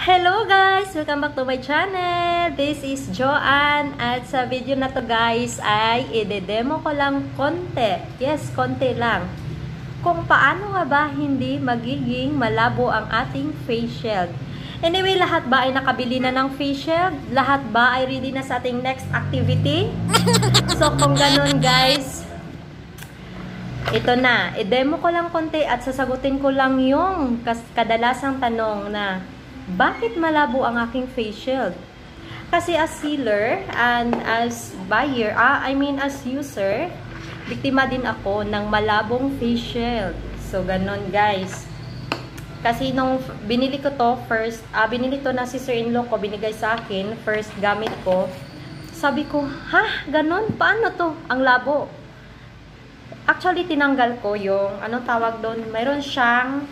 Hello guys! Welcome back to my channel. This is Joanne at sa video na to guys ay i-demo ko lang konti. Yes, konti lang. Kung paano nga ba hindi magiging malabo ang ating face shield. Anyway, lahat ba ay nakabili na ng face shield? Lahat ba ay ready na sa ating next activity? So kung ganun guys, ito na. I-demo ko lang konti at sasagutin ko lang yung kadalasang tanong na bakit malabo ang aking face shield? Kasi as seller and as buyer, as user, biktima din ako ng malabong face shield. So, ganon guys. Kasi nung binili ko to first, binili to na sister-in-law ko, binigay sa akin, first gamit ko, sabi ko, ganon? Paano to? Ang labo. Actually, tinanggal ko yung, anong tawag doon? Mayroon siyang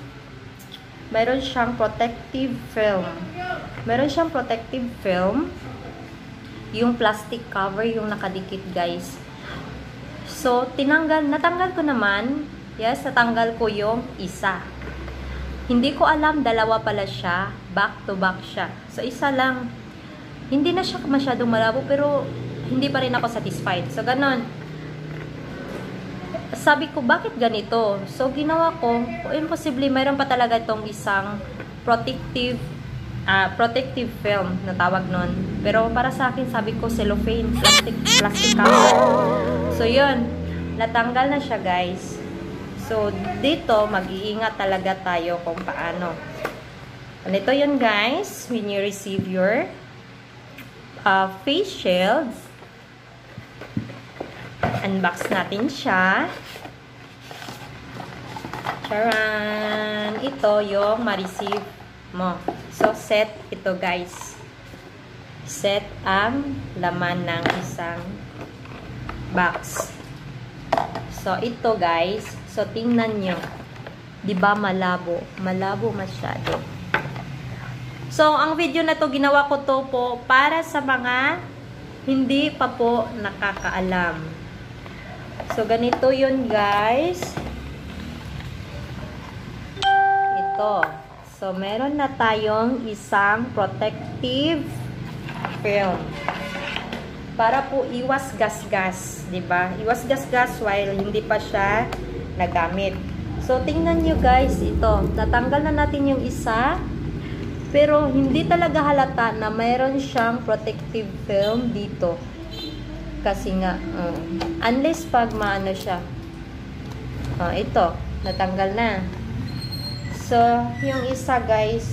protective film. Meron siyang protective film. Yung plastic cover yung nakadikit, guys. So, natanggal ko naman. Yes, natanggal ko yung isa. Hindi ko alam, dalawa pala siya. Back to back siya. So, isa lang. Hindi na siya masyadong malabo, pero hindi pa rin ako satisfied. So, ganon. Sabi ko, bakit ganito? So, ginawa ko, imposible, mayroon pa talaga itong isang protective film na tawag nun. Pero para sa akin, sabi ko, cellophane, plastic cover. So, yun. Natanggal na siya, guys. So, dito, mag-iingat talaga tayo kung paano. Ganito yun, guys. When you receive your face shields, unbox natin siya. Charan! Ito yung ma-receive mo. So, set ito guys. Set ang laman ng isang box. So, ito guys. So, tingnan nyo. Diba malabo? Malabo masyado. So, ang video na to, ginawa ko to po para sa mga hindi pa po nakakaalam. So, ganito yun guys. Ito. So, meron na tayong isang protective film. Para po iwas gasgas, diba? Iwas gasgas while hindi pa siya nagamit. So, tingnan nyo guys, ito. Natanggal na natin yung isa. Pero, hindi talaga halata na mayroon siyang protective film dito. Kasi nga, unless pag maano siya. Ito, natanggal na. So, yung isa guys,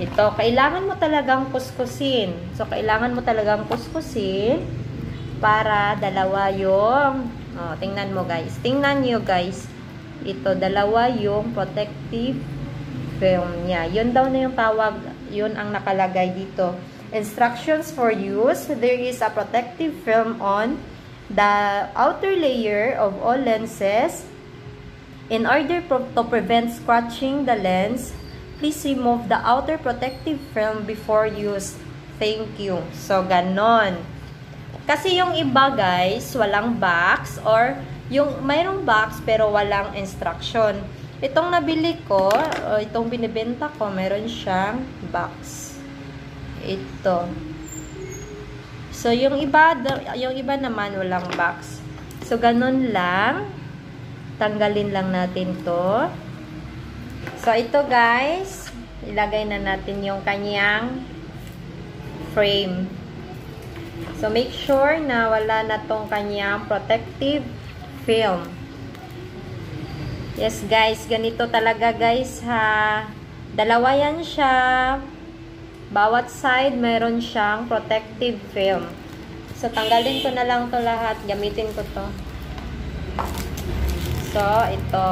ito, kailangan mo talagang kuskusin. So, kailangan mo talagang kuskusin para dalawa yung, tingnan mo guys. Tingnan nyo guys. Ito, dalawa yung protective film niya. Yun daw na yung tawag, yun ang nakalagay dito. Instructions for use. There is a protective film on the outer layer of all lenses. In order to prevent scratching the lens, please remove the outer protective film before use. Thank you. So, ganon. Kasi yung iba guys, walang box or yung mayroong box pero walang instruction. Itong nabili ko, itong binibenta ko, meron siyang box. Ito. So, yung iba naman walang box. So, ganun lang. Tanggalin lang natin to. So, ito guys, ilagay na natin yung kanyang frame. So, make sure na wala na tong kanyang protective film. Yes guys, ganito talaga guys ha. Dalawa yan siya. Bawat side, meron siyang protective film. So, tanggalin ko na lang to lahat. Gamitin ko to. So, ito.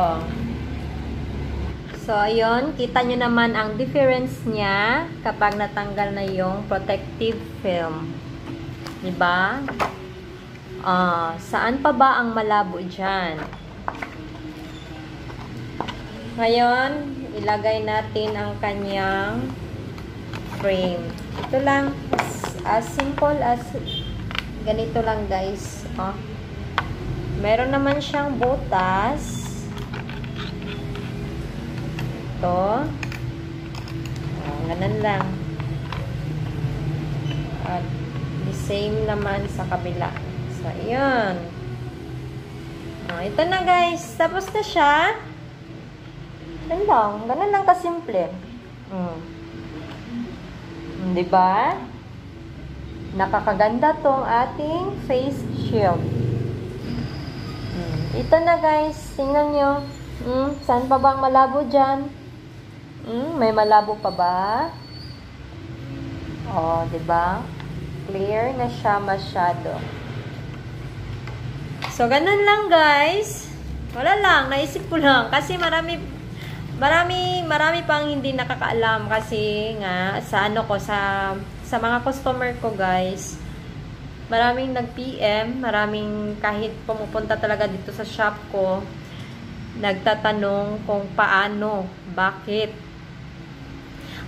So, ayun. Kita nyo naman ang difference niya kapag natanggal na yung protective film. Diba? Saan pa ba ang malabo dyan? Ngayon, ilagay natin ang kanyang frame. Ito lang. As simple as ganito lang guys. Meron naman siyang butas. Ito. Ganun lang. At the same naman sa kabila. So, yun. Ito na guys. Tapos na siya. Ganun lang kasimple. Diba? Nakakaganda tong ating face shield. Ito na guys. Tingnan nyo. Saan pa bang malabo dyan? May malabo pa ba? Diba? Clear na siya masyado. So, ganun lang guys. Wala lang. Naisip ko lang. Kasi marami pang hindi nakakaalam. Kasi nga, sa mga customer ko guys, maraming nag-PM, maraming kahit pumupunta talaga dito sa shop ko, nagtatanong kung paano, bakit.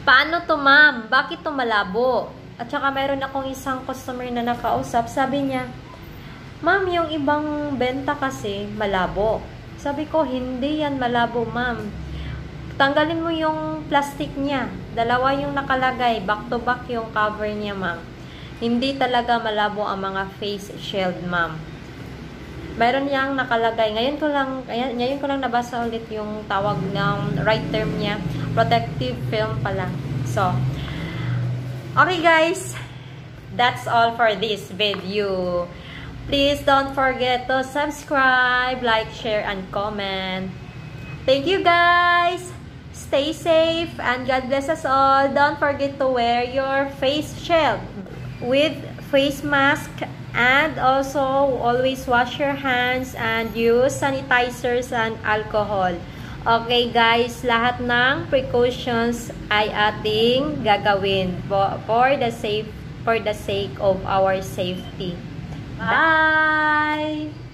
Paano to ma'am? Bakit to malabo? At saka mayroon akong isang customer na nakausap, sabi niya, ma'am, yung ibang benta kasi malabo. Sabi ko, hindi yan malabo ma'am. Tanggalin mo yung plastic niya. Dalawa yung nakalagay. Back to back yung cover niya, ma'am. Hindi talaga malabo ang mga face shield, ma'am. Mayroon yang nakalagay. Ngayon ko lang nabasa ulit yung tawag ng right term niya. Protective film pala. So, okay guys. That's all for this video. Please don't forget to subscribe, like, share, and comment. Thank you guys. Stay safe and God bless us all. Don't forget to wear your face shield with face mask, and also always wash your hands and use sanitizers and alcohol. Okay guys, lahat ng precautions ay ating gagawin for the sake of our safety. Bye!